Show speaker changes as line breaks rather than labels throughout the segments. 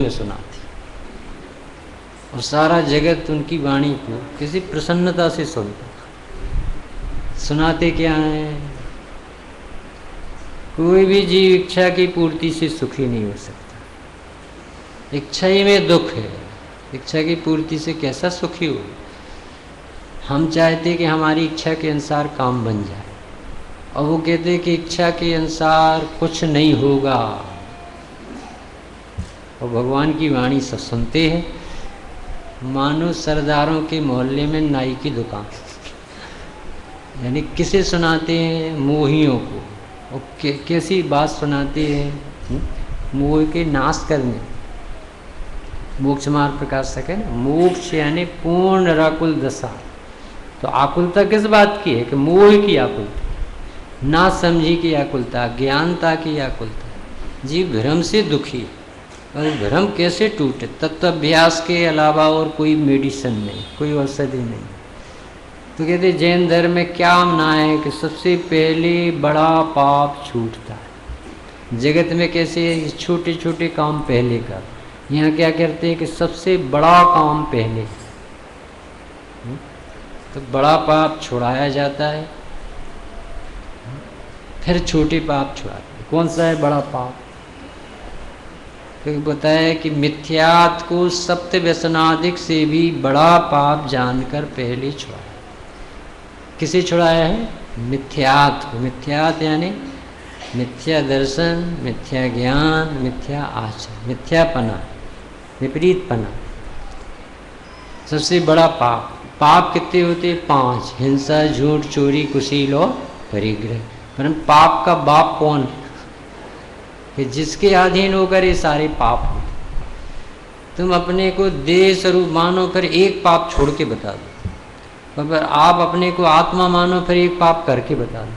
में सुनाती और सारा जगत उनकी वाणी को किसी प्रसन्नता से सुनता। सुनाते क्या है? कोई भी जीव इच्छा की पूर्ति से सुखी नहीं हो सकता। इच्छा ही में दुख है। इच्छा की पूर्ति से कैसा सुखी हो? हम चाहते कि हमारी इच्छा के अनुसार काम बन जाए और वो कहते कि इच्छा के अनुसार कुछ नहीं होगा। और भगवान की वाणी सब सुनते हैं मानो सरदारों के मोहल्ले में नाई की दुकान। यानी किसे सुनाते हैं? मोहियों को। और कैसी बात सुनाते हैं? मोह के नाश करने। मोक्ष मार्ग प्रकाशक है ना, मोक्ष यानी पूर्ण निराकुल दशा। तो आकुलता किस बात की है? कि मोह की आकुलता, ना समझी की आकुलता, ज्ञानता की आकुलता। जीव भ्रम से दुखी। और भ्रम कैसे टूटे? तत्वाभ्यास के अलावा और कोई मेडिसिन नहीं, कोई औषधि नहीं। तो कहते जैन धर्म में क्या माना है कि सबसे पहले बड़ा पाप छूटता है। जगत में कैसे छोटे छोटे काम पहले कर, यहाँ क्या करते हैं कि सबसे बड़ा काम पहले। तो बड़ा पाप छुड़ाया जाता है, फिर छोटे पाप छुड़ाते हैं। कौन सा है बड़ा पाप? तो बताया कि मिथ्यात को सप्त व्यसनादिक से भी बड़ा पाप जानकर पहले छुड़ाया। किसे छुड़ाया है? मिथ्यात को। मिथ्यात यानी मिथ्या दर्शन, मिथ्या ज्ञान, मिथ्या आचरण, मिथ्यापना, विपरीतपना। सबसे बड़ा पाप। पाप कितने होते? 5। हिंसा, झूठ, चोरी, कुशील और परिग्रह। परंतु पाप का बाप कौन? कि जिसके अधीन होकर ये सारे पाप हो। तुम अपने को देह स्वरूप मानो, फिर एक पाप छोड़ के बता दो। पर आप अपने को आत्मा मानो, फिर एक पाप करके बता दो।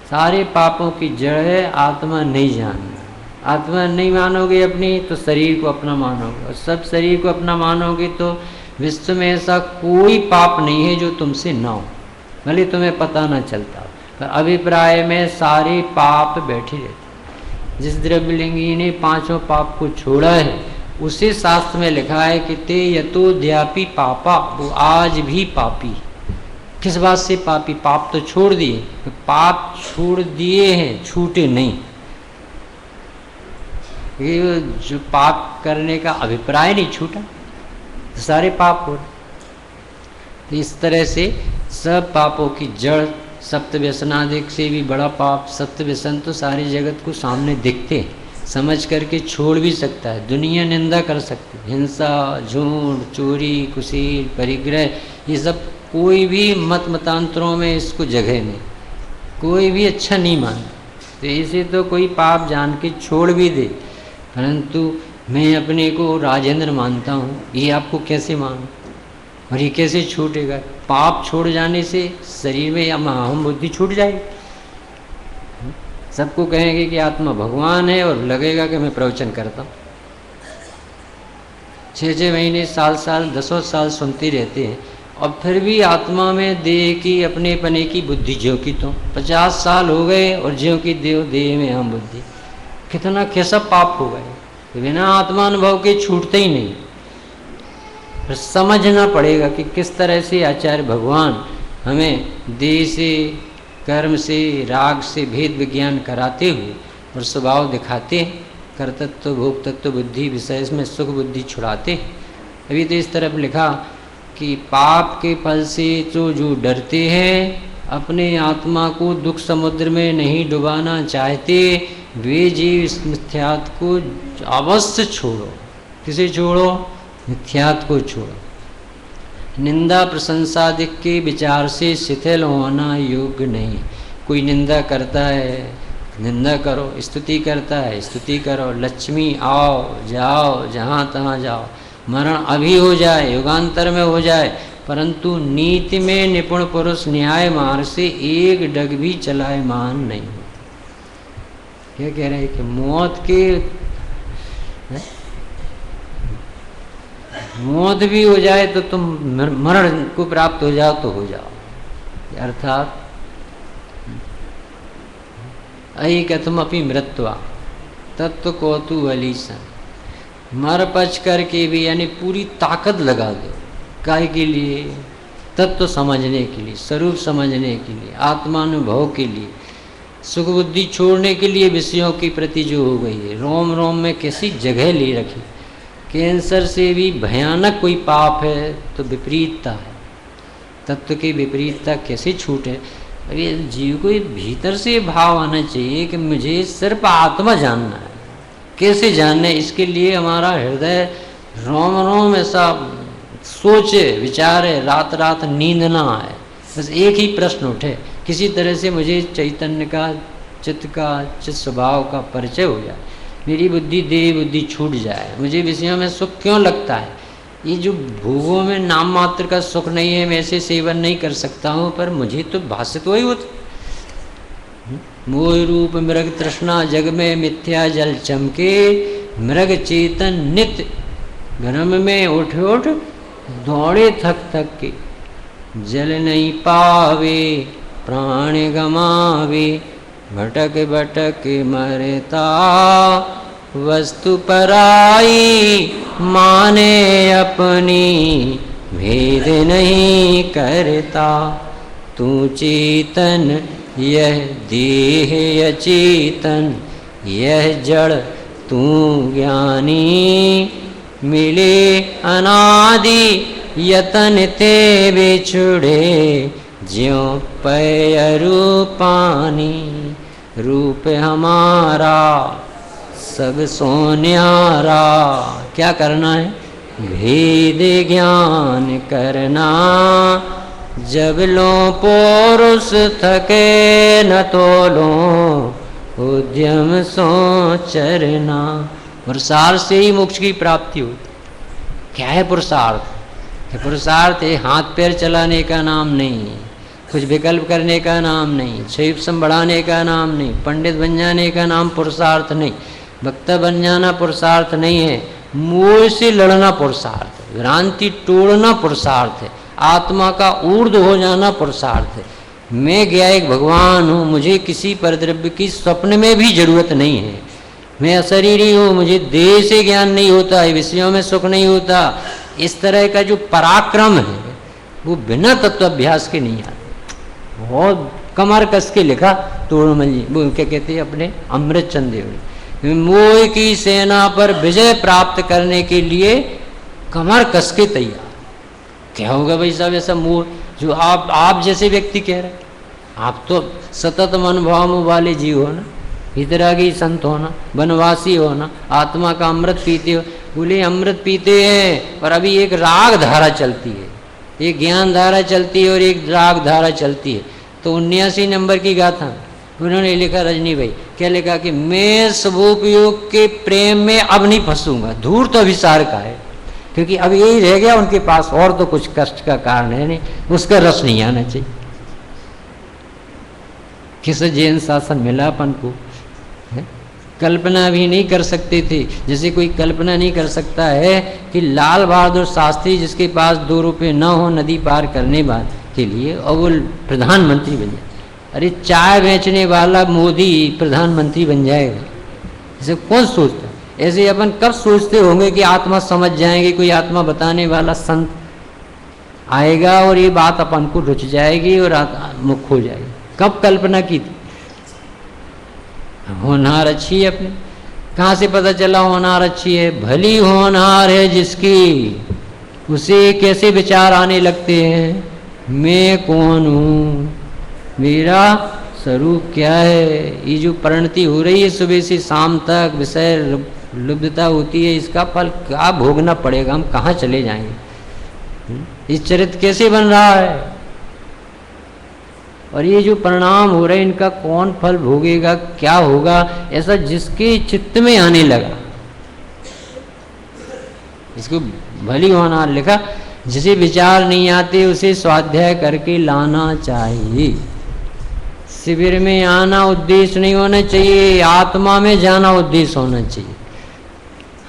सारे पापों की जड़ है आत्मा नहीं जानना। आत्मा नहीं मानोगे अपनी तो शरीर को अपना मानोगे, और सब शरीर को अपना मानोगे तो विश्व में ऐसा कोई पाप नहीं है जो तुमसे ना हो, भले तुम्हें पता ना चलता। पर अभिप्राय में सारे पाप बैठे रहते। जिस द्रव्यलिंगी ने 5 पाप को छोड़ा है उसे शास्त्र में लिखा है कि ते यतोद्यापि पापा, वो आज भी पापी। किस बात से पापी? पाप तो छोड़ दिए, तो पाप छोड़ दिए हैं, छूटे नहीं। ये जो पाप करने का अभिप्राय नहीं छूटा तो सारे पाप हो। तो इस तरह से सब पापों की जड़ सप्त व्यसनादिक से भी बड़ा पाप। सप्त व्यसन तो सारे जगत को सामने दिखते, समझ करके छोड़ भी सकता है। दुनिया निंदा कर सकती है। हिंसा, झूठ, चोरी, कुशील, परिग्रह, ये सब कोई भी मतांतरों में इसको जगह नहीं, कोई भी अच्छा नहीं मानता। तो इसे तो कोई पाप जान के छोड़ भी दे, परंतु मैं अपने को राजेंद्र मानता हूँ, ये आपको कैसे मानूं? और ये कैसे छूटेगा? पाप छोड़ जाने से शरीर में या अहम बुद्धि छूट जाएगी। सबको कहेंगे कि आत्मा भगवान है और लगेगा कि मैं प्रवचन करता हूँ। 6 महीने, साल, 10 साल सुनते रहते हैं और फिर भी आत्मा में देह की अपने पने की बुद्धि ज्यों की तो 50 साल हो गए और ज्यों की देह में अहम बुद्धि। कितना कैसा पाप हो गए? बिना आत्मानुभव के छूटते ही नहीं। फिर समझना पड़ेगा कि किस तरह से आचार्य भगवान हमें देह से, कर्म से, राग से भेद विज्ञान कराते हुए और स्वभाव दिखाते हैं। कर्तृत्व, भोक्तत्व बुद्धि, विषय में सुख बुद्धि छुड़ाते हैं। अभी तो इस तरफ लिखा कि पाप के फल से तो जो डरते हैं, अपने आत्मा को दुख समुद्र में नहीं डुबाना चाहते, वे जीव इस मिथ्यात्व को अवश्य छोड़ो। किसे छोड़ो? मिथ्यात्व को छोड़ो। निंदा प्रशंसादिक के विचार से शिथिल होना योग्य नहीं। कोई निंदा करता है, निंदा करो, स्तुति करता है, स्तुति करो। लक्ष्मी आओ जाओ, जहाँ तहाँ जाओ, मरण अभी हो जाए, युगांतर में हो जाए, परंतु नीति में निपुण पुरुष न्याय मार्ग से एक डग भी चलायमान नहीं होता। क्या कह रहे हैं कि मौत भी हो जाए तो तुम मरण को प्राप्त हो जाओ तो हो जाओ। अर्थात अहि कथम अपि मृत्वा तत्व कौतूहलीसन, मर पच करके भी, यानी पूरी ताकत लगा दो। काय के लिए? तत्व समझने के लिए, स्वरूप समझने के लिए, आत्मानुभव के लिए, सुख बुद्धि छोड़ने के लिए विषयों के प्रति जो हो गई है, रोम रोम में कैसी जगह ले रखी। कैंसर से भी भयानक कोई पाप है तो विपरीतता है। तत्व की विपरीतता कैसे छूटे? अरे जीव को भीतर से भाव आना चाहिए कि मुझे सिर्फ आत्मा जानना है। कैसे जानना है? इसके लिए हमारा हृदय रोम रोम ऐसा सोचे विचारे, रात रात नींद ना आए। बस एक ही प्रश्न उठे, किसी तरह से मुझे चैतन्य का, चित्त का, चित्त स्वभाव का परिचय हो जाए, मेरी बुद्धि देह बुद्धि छूट जाए। मुझे विषयों में सुख क्यों लगता है? ये जो भोगों में नाम मात्र का सुख नहीं है, मैं ऐसे सेवन नहीं कर सकता हूँ, पर मुझे तो भाषित वही होता। मोह रूप मृग तृष्णा जग में मिथ्या जल चमके, मृग चेतन नित्य भ्रम में उठ उठ दौड़े थक थक के, जल नहीं पावे प्राण गमावे, भटक भटक मरता वस्तु पराई, माने अपनी भेद नहीं करता। तू चेतन यह देह अचेतन, यह जड़ तू ज्ञानी, मिले अनादि यतन ते बिछुड़े, ज्यों पय रूपानी। रूप हमारा सब सोन्यारा, क्या करना है? भेद ज्ञान करना। जब लो पौरुष थके न तोलो, उद्यम सो चरना। पुरुषार्थ से ही मोक्ष की प्राप्ति होती। क्या है पुरुषार्थ? पुरुषार्थ है हाथ पैर चलाने का नाम नहीं, कुछ विकल्प करने का नाम नहीं, क्षिप्सम बढ़ाने का नाम नहीं, पंडित बन जाने का नाम पुरुषार्थ नहीं, वक्ता बन जाना पुरुषार्थ नहीं है, मोह से लड़ना पुरुषार्थ है, भ्रांति तोड़ना पुरुषार्थ है, आत्मा का ऊर्ध्व हो जाना पुरुषार्थ है। मैं गया एक भगवान हूँ, मुझे किसी परद्रव्य की स्वप्न में भी जरूरत नहीं है, मैं अशरीरी हूँ, मुझे देह से ज्ञान नहीं होता, विषयों में सुख नहीं होता। इस तरह का जो पराक्रम है वो बिना तत्वाभ्यास के नहीं आता। बहुत कमर कस के लिखा तोड़मल जी, वो क्या कहते हैं अपने अमृत चंद देव, मोह की सेना पर विजय प्राप्त करने के लिए कमर कस के तैयार। क्या होगा भाई साहब ऐसा मोह जो आप जैसे व्यक्ति कह रहे हैं? आप तो सतत मनोभाव वाले जीव हो ना, वितरागी संत होना, वनवासी होना, आत्मा का अमृत पीते हो। बोले अमृत पीते हैं और अभी एक राग धारा चलती है, एक ज्ञान धारा चलती है और एक राग धारा चलती है। तो 79 नंबर की गाथा उन्होंने लिखा, रजनी भाई क्या लिखा कि मैं स्वोपयोग के प्रेम में अब नहीं फंसूंगा, धूर तो अभिसार का है, क्योंकि अब यही रह गया उनके पास, और तो कुछ कष्ट का कारण है नहीं, उसका रस नहीं आना चाहिए। किस जैन शासन मिला अपन को, कल्पना भी नहीं कर सकते थे। जैसे कोई कल्पना नहीं कर सकता है कि लाल बहादुर शास्त्री जिसके पास 2 रुपये न हो नदी पार करने के लिए, और वो प्रधानमंत्री बन जाए। अरे चाय बेचने वाला मोदी प्रधानमंत्री बन जाएगा, इसे कौन सोचता? ऐसे अपन कब सोचते होंगे कि आत्मा समझ जाएंगे, कोई आत्मा बताने वाला संत आएगा और ये बात अपन को रुच जाएगी और मुख हो जाएगी? कब कल्पना की थी? होनहार अच्छी है अपने, कहाँ से पता चला होनहार अच्छी है? भली होनहार है जिसकी, उसे कैसे विचार आने लगते हैं, मैं कौन हूँ, मेरा स्वरूप क्या है। ये जो परिणति हो रही है सुबह से शाम तक, विषय लुब्धता होती है, इसका फल क्या भोगना पड़ेगा, हम कहाँ चले जाएंगे? इस चरित्र कैसे बन रहा है और ये जो परिणाम हो रहे हैं इनका कौन फल भोगेगा, क्या होगा, ऐसा जिसके चित्त में आने लगा। इसको भली होनहार लिखा, जिसे विचार नहीं आते उसे स्वाध्याय करके लाना चाहिए। शिविर में आना उद्देश्य नहीं होना चाहिए, आत्मा में जाना उद्देश्य होना चाहिए।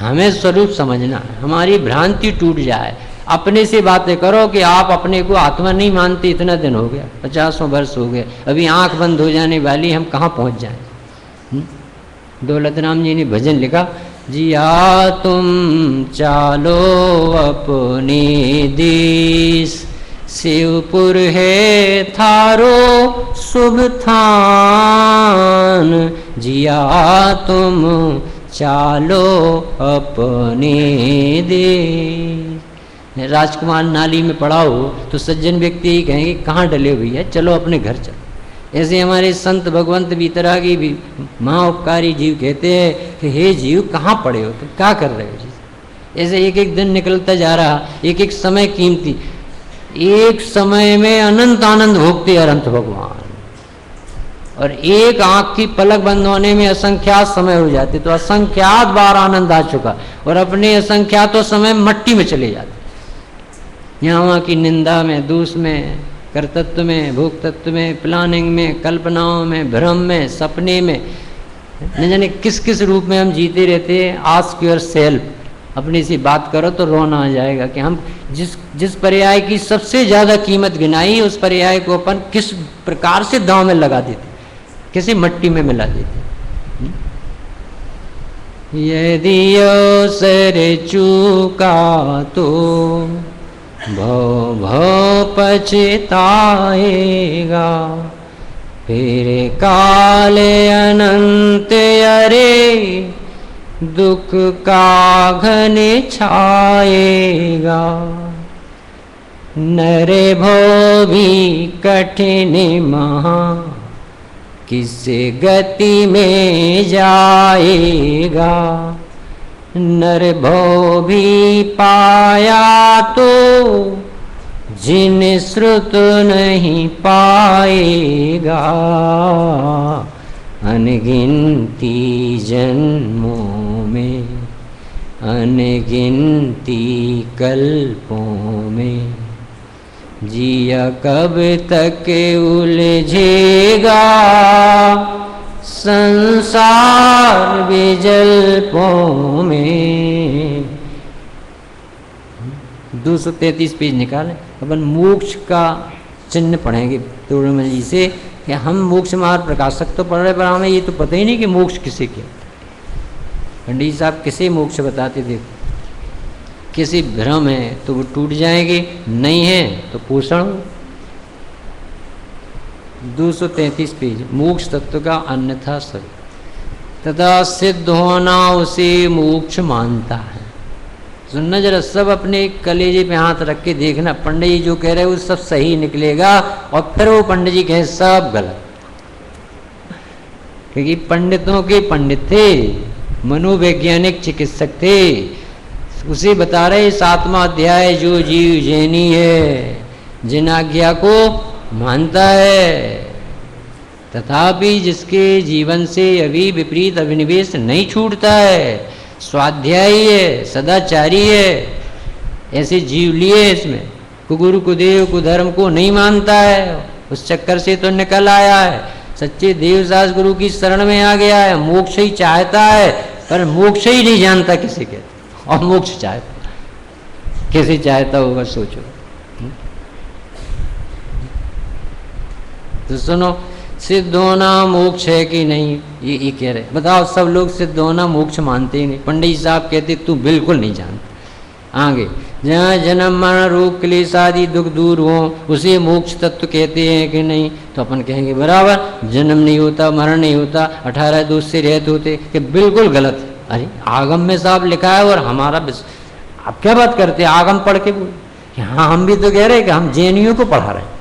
हमें स्वरूप समझना है, हमारी भ्रांति टूट जाए। अपने से बातें करो कि आप अपने को आत्मा नहीं मानते, इतना दिन हो गया, 50 वर्ष हो गए, अभी आंख बंद हो जाने वाली, हम कहाँ पहुँच जाएं? दौलत राम जी ने भजन लिखा, जिया तुम चालो अपने देश, शिवपुर है थारो शुभ थान, जिया तुम चालो अपने देश। राजकुमार नाली में पड़ा हो तो सज्जन व्यक्ति ही कहेंगे कहाँ डले हुई है, चलो अपने घर चलो। ऐसे हमारे संत भगवंत बीतरागी भी महाउपकारी जीव कहते हैं कि हे जीव कहाँ पड़े हो, तुम क्या कर रहे हो जी। ऐसे एक एक दिन निकलता जा रहा, एक एक समय कीमती, एक समय में अनंत आनंद भोगते अनंत भगवान, और एक आंख की पलक बंद होने में असंख्यात समय हो जाते, तो असंख्यात बार आनंद आ चुका और अपने असंख्यातों समय मट्टी में चले जाते। यहाँ वहाँ की निंदा में, दूष में, कर्तृत्व में, भोग तत्व में, प्लानिंग में, कल्पनाओं में, भ्रम में, सपने में, न जाने किस किस रूप में हम जीते रहते हैं। आस्क योर सेल्फ, अपनी सी बात करो तो रोना आ जाएगा कि हम जिस पर्याय की सबसे ज़्यादा कीमत गिनाई, उस पर्याय को अपन किस प्रकार से दांव में लगा देते, किसी मट्टी में मिला देते। यदि अवसर चूका तो भव भव पछताएगा, फिर काल अनंत अरे दुख का घन छाएगा, नर भव भी कठिन महा किस गति में जाएगा, नर भव भी पाया तो जिन श्रुत नहीं पाएगा, अनगिनती जन्मों में अनगिनती कल्पों में, जिया कब तक उलझेगा संसार विजल्पों में। 233 पेज निकाले, अपन मोक्ष का चिन्ह पढ़ेंगे तोड़मल जी से कि हम मोक्ष मार्ग प्रकाशक तो पढ़ रहे, पर हमें ये तो पता ही नहीं कि मोक्ष किसे क्या। पंडित साहब किसे मोक्ष बताते थे, किसी भ्रम है तो वो टूट जाएंगे, नहीं है तो पोषण। 233 पेज, मोक्ष तत्व का अन्यथा सब तथा सिद्ध होना उसे मोक्ष मानता है। सुनना जरा, सब अपने कलेजे पे हाथ रख के देखना, पंडित जी जो कह रहे हैं वो सब सही निकलेगा और फिर वो पंडित जी कहें सब गलत, क्योंकि पंडितों के पंडित थे, मनोवैज्ञानिक चिकित्सक थे। उसे बता रहे 7वां अध्याय, जो जीव जैनी है, जिन आज्ञा को मानता है, तथापि जिसके जीवन से अभी विपरीत अभिनिवेश नहीं छूटता है, स्वाध्यायी है, सदाचारी है, ऐसे जीव लिए इसमें, कुगुरु कुदेव कुधर्म को नहीं मानता है, उस चक्कर से तो निकल आया है, सच्चे देवदास गुरु की शरण में आ गया है, मोक्ष ही चाहता है, पर मोक्ष ही नहीं जानता किसे कहते, और मोक्ष चाहता, कैसे चाहता होगा सोचो। तो सुनो, सिद्ध होना मोक्ष है कि नहीं, ये कह रहे, बताओ। सब लोग सिद्ध होना मोक्ष मानते ही नहीं। पंडित साहब कहते तू बिल्कुल नहीं जानता। आगे, जहाँ जन्म मरण रोग क्लेश आदि दुख दूर हो उसे मोक्ष तत्व कहते हैं कि नहीं, तो अपन कहेंगे बराबर, जन्म नहीं होता, मरण नहीं होता, 18 दोष से रहत होते, कि बिल्कुल गलत है। अरे आगम में साहब लिखा है और हमारा आप क्या बात करते हैं, आगम पढ़ के बोल। हाँ, हम भी तो कह रहे हैं कि हम जैनियों को पढ़ा रहे हैं,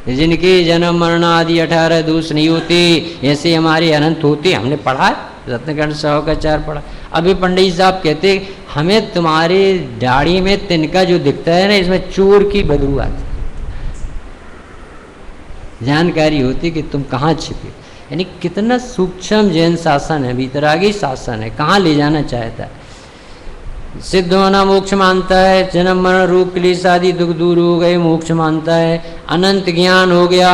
जिनके जन्म मरण आदि 18 दोष नहीं होते, ऐसे हमारे अनंत होते। हमने पढ़ा है, रत्नकंठ सौकाचार पढ़ा। अभी पंडित साहब कहते हमें तुम्हारे दाढ़ी में तिनका जो दिखता है ना, इसमें चोर की बदबू आती, जानकारी होती कि तुम कहाँ छिपे। यानी कितना सूक्ष्म जैन शासन है, भीतरागी शासन है, कहाँ ले जाना चाहता है। सिद्ध होना मोक्ष मानता है, जन्म मरण रोग क्लेश आदि दुख दूर हो गए, मोक्ष मानता है। अनंत ज्ञान हो गया,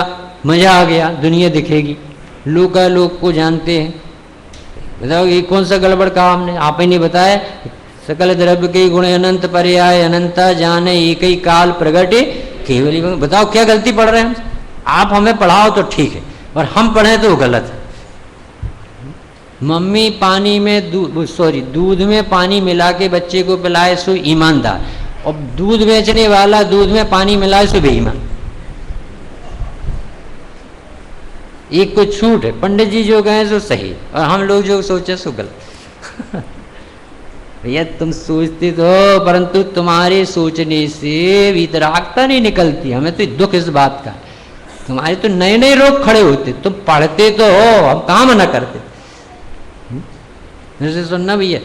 मजा आ गया, दुनिया दिखेगी, लोकालोक को जानते हैं। बताओ ये कौन सा गड़बड़ कहा हमने, आप ही नहीं बताया। सकल द्रव्य के गुण अनंत पर्याय अनंता जाने एक ही काल प्रगटे केवल। बताओ क्या गलती पढ़ रहे हैं हम। आप हमें पढ़ाओ तो ठीक है, और हम पढ़ें तो गलत है। मम्मी पानी में दूध में पानी मिला के बच्चे को पिलाए सो ईमानदार, और दूध बेचने वाला दूध में पानी मिलाए सो बेईमान। एक को छूट है, पंडित जी जो गए सो सही, और हम लोग जो सोचे सो गलत। भैया तुम सोचते तो, परंतु तुम्हारे सोचने से वितरागता नहीं निकलती। हमें तो दुख इस बात का, तुम्हारे तो नए नए रोग खड़े होते। तुम पढ़ते तो हो, हम काम मना करते। जैसे सुनना भैया,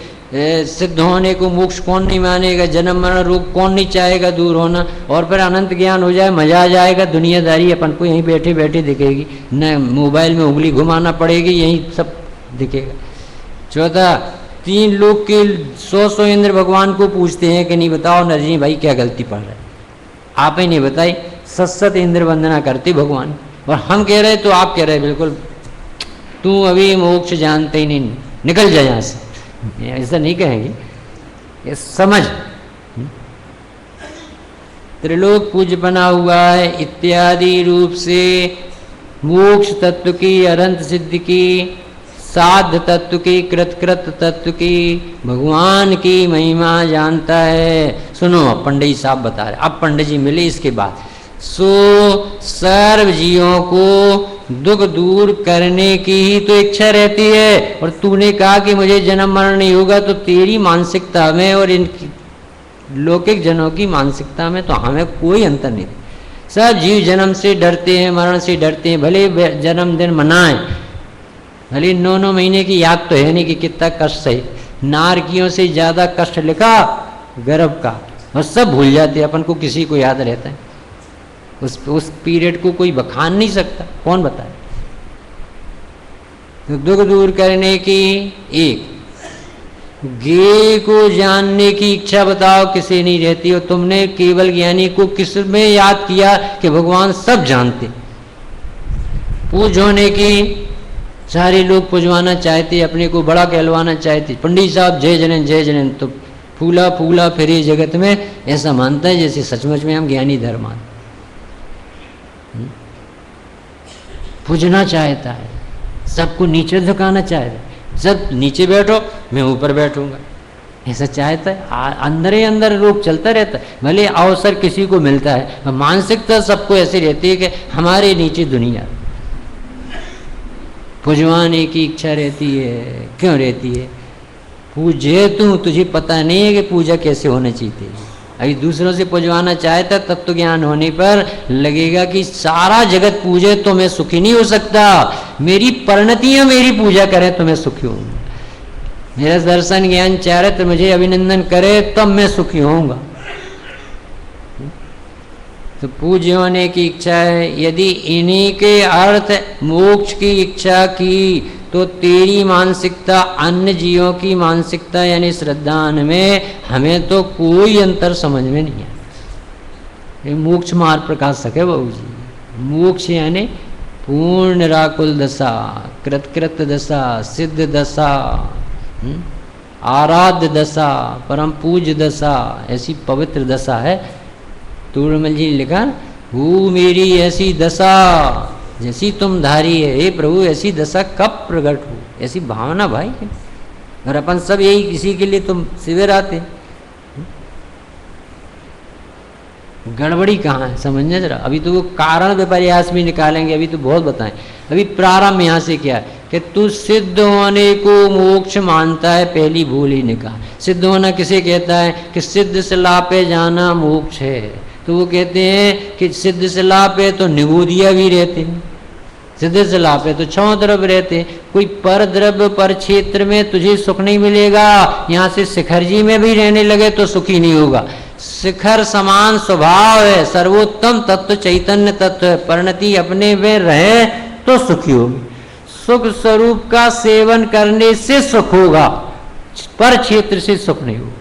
सिद्ध होने को मोक्ष कौन नहीं मानेगा, जन्म मरण रोग कौन नहीं चाहेगा दूर होना, और फिर अनंत ज्ञान हो जाए, मजा आ जाएगा। दुनियादारी अपन को यहीं बैठे बैठे दिखेगी, न मोबाइल में उंगली घुमाना पड़ेगी, यहीं सब दिखेगा। चौथा, 3 लोग के 100 इंद्र भगवान को पूछते हैं कि नहीं बताओ नरजी भाई क्या गलती पड़ रहा है, आप ही नहीं बताई। सत इंद्र वंदना करते भगवान, और हम कह रहे तो आप कह रहे बिल्कुल तू अभी मोक्ष जानते ही नहीं, निकल जाए यहाँ से। ऐसा नहीं कहेंगे, ये समझ। त्रिलोक पूज्य बना हुआ है इत्यादि रूप से मोक्ष तत्व की, अनंत सिद्धि की, साध तत्व की, कृत तत्व की, भगवान की महिमा जानता है। सुनो अब पंडित साहब बता रहे, अब पंडित जी मिले इसके बाद। सो सर्व जीवों को दुख दूर करने की ही तो इच्छा रहती है। और तूने कहा कि मुझे जन्म मरण नहीं होगा, तो तेरी मानसिकता में और इन लौकिक जनों की मानसिकता में तो हमें कोई अंतर नहीं। सब जीव जन्म से डरते हैं, मरण से डरते हैं। भले जन्मदिन मनाएं, भले 9 महीने की याद तो है नहीं कि कितना कष्ट है। नारकियों से ज्यादा कष्ट लिखा गर्भ का, और सब भूल जाते। अपन को किसी को याद रहता है? उस पीरियड को कोई बखान नहीं सकता, कौन बताए? तो दुख दूर करने की एक, ज्ञेय को जानने की इच्छा बताओ किसे नहीं रहती। और तुमने केवल ज्ञानी को किस में याद किया कि भगवान सब जानते। पूज होने की, सारे लोग पुजवाना चाहते, अपने को बड़ा कहलवाना चाहते। पंडित साहब जय जैन जय जैन, तो फूला फूला फिरे जगत में, ऐसा मानता है जैसे सचमुच में हम ज्ञानी धर्म। पूजना चाहता है, सबको नीचे झुकाना चाहता है। सब नीचे बैठो, मैं ऊपर बैठूंगा, ऐसा चाहता है। अंदर ही अंदर रोग चलता रहता है। भले अवसर किसी को मिलता है, मानसिकता सबको ऐसी रहती है कि हमारे नीचे दुनिया। पुजवाने की इच्छा रहती है, क्यों रहती है? पूजे तू, तुझे पता नहीं है कि पूजा कैसे होनी चाहिए। अभी दूसरों से पुजवाना चाहता, तत्व ज्ञान होने पर लगेगा कि सारा जगत पूजे तो मैं सुखी नहीं हो सकता। मेरी परिणतियां मेरी पूजा करे तो मैं सुखी होऊंगा। मेरा दर्शन ज्ञान चारित्र मुझे अभिनंदन करे तब मैं सुखी होऊंगा। तो पूज्य होने की इच्छा है। यदि इन्हीं के अर्थ मोक्ष की इच्छा की, तो तेरी मानसिकता अन्य जीवों की मानसिकता यानी श्रद्धान में हमें तो कोई अंतर समझ में नहीं है। ये मोक्ष मार्ग प्रकाशक है बाबू जी। मोक्ष यानी पूर्ण निराकुल दशा, कृत दशा, सिद्ध दशा, आराध्य दशा, परम पूज्य दशा, ऐसी पवित्र दशा है। तूड़मल जी ने लिखा, वो मेरी ऐसी दशा जैसी तुम धारी है, हे प्रभु ऐसी दशा कब प्रकट हो, ऐसी भावना भाई है। और अपन सब यही किसी के लिए तुम शिविर आते। गड़बड़ी कहाँ है समझने जरा। अभी तो वो कारण विपर्यास भी निकालेंगे, अभी तो बहुत बताएं। अभी प्रारंभ यहाँ से क्या है कि तू सिद्ध होने को मोक्ष मानता है, पहली भूल ही निकाल। सिद्ध होना किसे कहता है कि सिद्ध से लापे जाना मोक्ष है। तो वो कहते हैं कि सिद्ध से लापे तो निगोदिया भी रहते हैं, सिद्ध से लापे तो छह तरफ रहते हैं। कोई पर द्रव्य पर क्षेत्र में तुझे सुख नहीं मिलेगा। यहाँ से शिखर जी में भी रहने लगे तो सुखी नहीं होगा। शिखर समान स्वभाव है, सर्वोत्तम तत्व चैतन्य तत्व है। परिणति अपने में रहे तो सुखी होगी। सुख स्वरूप का सेवन करने से सुख होगा, पर क्षेत्र से सुख नहीं होगा।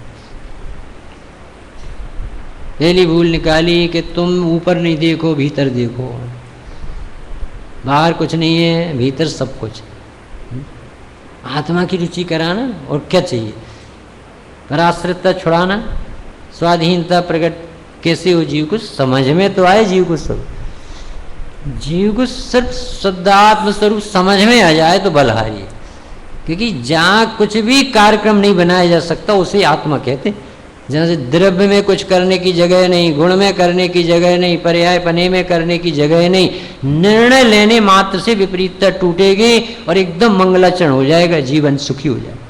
पहली भूल निकाली कि तुम ऊपर नहीं देखो, भीतर देखो। बाहर कुछ नहीं है, भीतर सब कुछ। आत्मा की रुचि कराना और क्या चाहिए? पराश्रितता छुड़ाना, स्वाधीनता प्रकट कैसे हो जीव को समझ में तो आए। जीव को सब, जीव को सिर्फ शुद्धात्म स्वरूप समझ में आ जाए तो बलहारी है। क्योंकि जहाँ कुछ भी कार्यक्रम नहीं बनाया जा सकता उसे आत्मा कहते। जहाँ से द्रव्य में कुछ करने की जगह नहीं, गुण में करने की जगह नहीं, पर्याय पने में करने की जगह नहीं, निर्णय लेने मात्र से विपरीतता टूटेगी और एकदम मंगलाचरण हो जाएगा, जीवन सुखी हो जाएगा।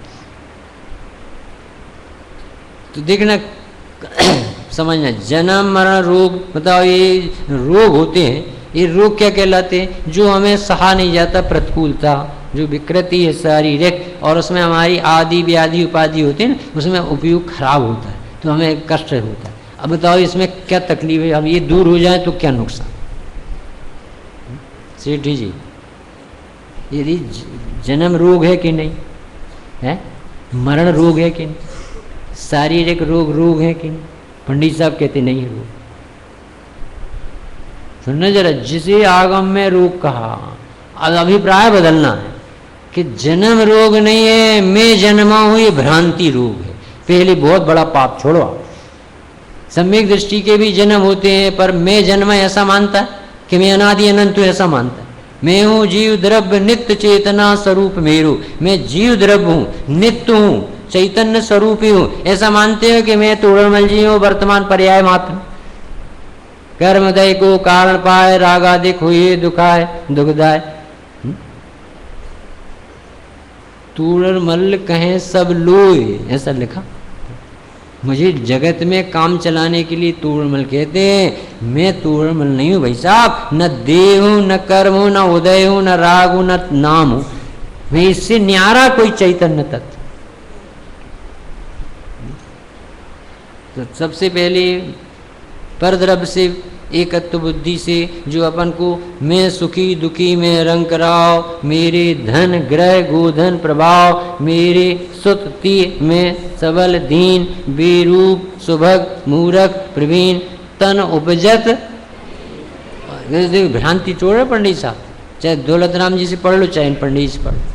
तो देखना समझना, जन्म मरण रोग, बताओ ये रोग होते हैं, ये रोग क्या कहलाते हैं? जो हमें सहा नहीं जाता, प्रतिकूलता, जो विकृति है शारीरिक, और उसमें हमारी आदि व्याधि उपाधि होते हैं ना, उसमें उपयोग खराब होता है तो हमें कष्ट होता है। अब बताओ इसमें क्या तकलीफ है? अब ये दूर हो जाए तो क्या नुकसान? सेठी जी, यदि जन्म रोग है कि नहीं है, मरण रोग है कि नहीं, शारीरिक रोग है कि नहीं? पंडित साहब कहते नहीं है रोग। सुनना जरा, जिसे आगम में रोग कहा, अब अभिप्राय बदलना है कि जन्म रोग नहीं है, मैं जन्मा हूं, ये भ्रांति रोग है। पहले बहुत बड़ा पाप छोड़ो। सम्यक दृष्टि के भी जन्म होते हैं, पर मैं जन्मा ऐसा मानता है कि मैं अनादि अनंत हूं, ऐसा मानता है। मैं हूं जीव द्रव्य नित्य चेतना स्वरूप मेरो, मैं जीव द्रव्य हूं, नित्य हूं, चैतन्य स्वरूप ही हूं, ऐसा मानते हो कि मैं तोड़मल जी हूं, वर्तमान पर्याय मात्र। कर्मदय को कारण पाए, रागादिक हुए दुखाए दुखदाय। तूड़मल कहें सब लोए, ऐसा लिखा। मुझे जगत में काम चलाने के लिए तूड़मल कहते हैं। मैं तूड़मल नहीं हूं भाई साहब, न देह हूं, न कर्म हूं, न उदय हूं, न राग हूं, न नाम हूं। मैं इससे न्यारा कोई चैतन्य तत्व। तो सबसे पहले परद्रव्य से, एकत्व बुद्धि से, जो अपन को मैं सुखी दुखी में रंग कराओ, मेरे धन ग्रह गोधन प्रभाव, मेरे सुति में सबल दीन बेरूप सुभग मूरख प्रवीण तन उपजत। भ्रांति छोड़ रहे पंडित साहब, चाहे दौलत राम जी से पढ़ लो, चाहे पंडित से पढ़ लो,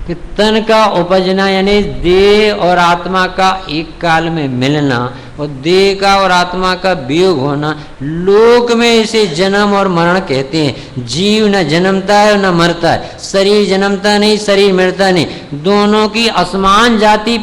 कि तन का उपजना यानी देह और आत्मा का एक काल में मिलना, और देह का और आत्मा का वियोग होना। लोक में इसे जन्म और मरण कहते हैं। जीव न जन्मता है न मरता है, शरीर जन्मता नहीं, शरीर मरता नहीं, दोनों की असमान जाति